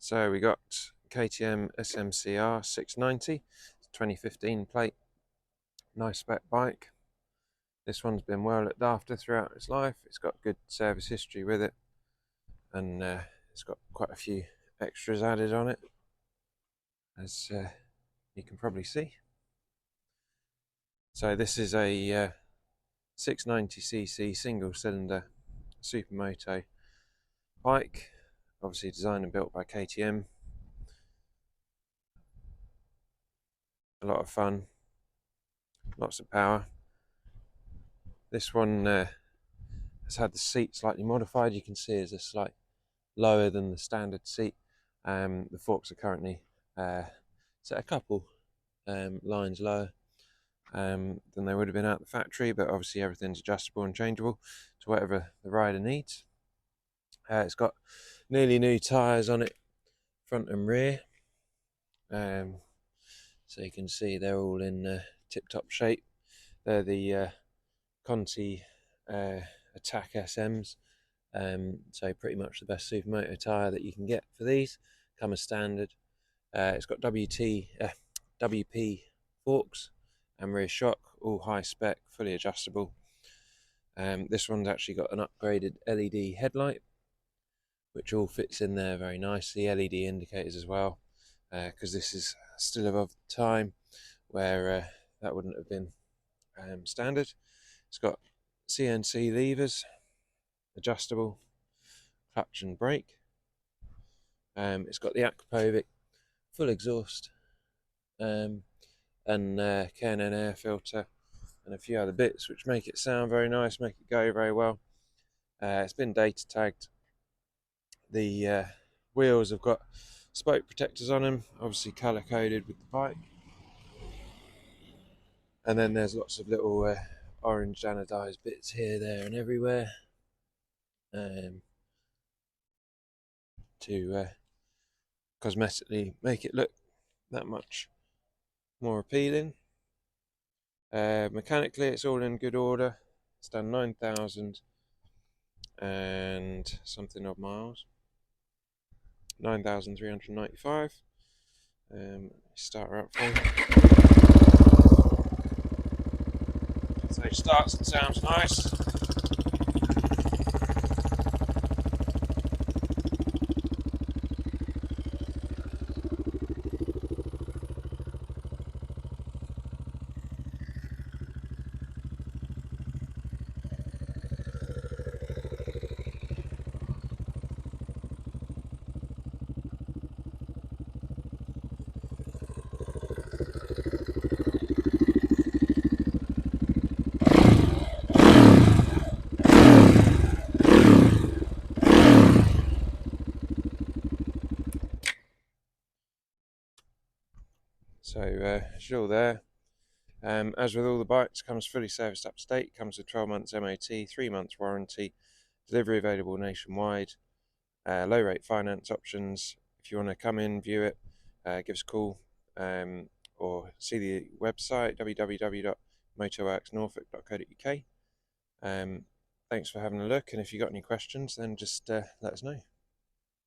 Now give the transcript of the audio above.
So we got KTM SMCR 690, 2015 plate, nice spec bike. This one's been well looked after throughout its life. It's got good service history with it, and it's got quite a few extras added on it, as you can probably see. So this is a 690cc single cylinder supermoto bike, obviously designed and built by KTM. A lot of fun, lots of power. This one has had the seat slightly modified. You can see it's a slight lower than the standard seat. The forks are currently set a couple lines lower than they would have been out the factory, but obviously everything's adjustable and changeable to whatever the rider needs. It's got nearly new tyres on it, front and rear. So you can see they're all in tip-top shape. They're the Conti Attack SMs, so pretty much the best supermoto tyre that you can get for these. Come as standard. It's got WP forks and rear shock, all high spec, fully adjustable. This one's actually got an upgraded LED headlight, which all fits in there very nicely. LED indicators as well, because this is still above the time where that wouldn't have been standard. It's got CNC levers, adjustable clutch and brake. It's got the Akrapovic full exhaust, and K&N air filter, and a few other bits which make it sound very nice, make it go very well. It's been data tagged. The wheels have got spoke protectors on them, obviously colour coded with the bike. And then there's lots of little orange anodised bits here, there and everywhere to cosmetically make it look that much more appealing. Mechanically it's all in good order. It's done 9,000 and something odd miles, 9,395. Start her up for you. So it starts and sounds nice. So it's all there. As with all the bikes, comes fully serviced up to date, comes with 12 months MOT, 3 months warranty, delivery available nationwide, low rate finance options. If you want to come in, view it, give us a call, or see the website www.motoworksnorfolk.co.uk. Thanks for having a look, and if you've got any questions, then just let us know.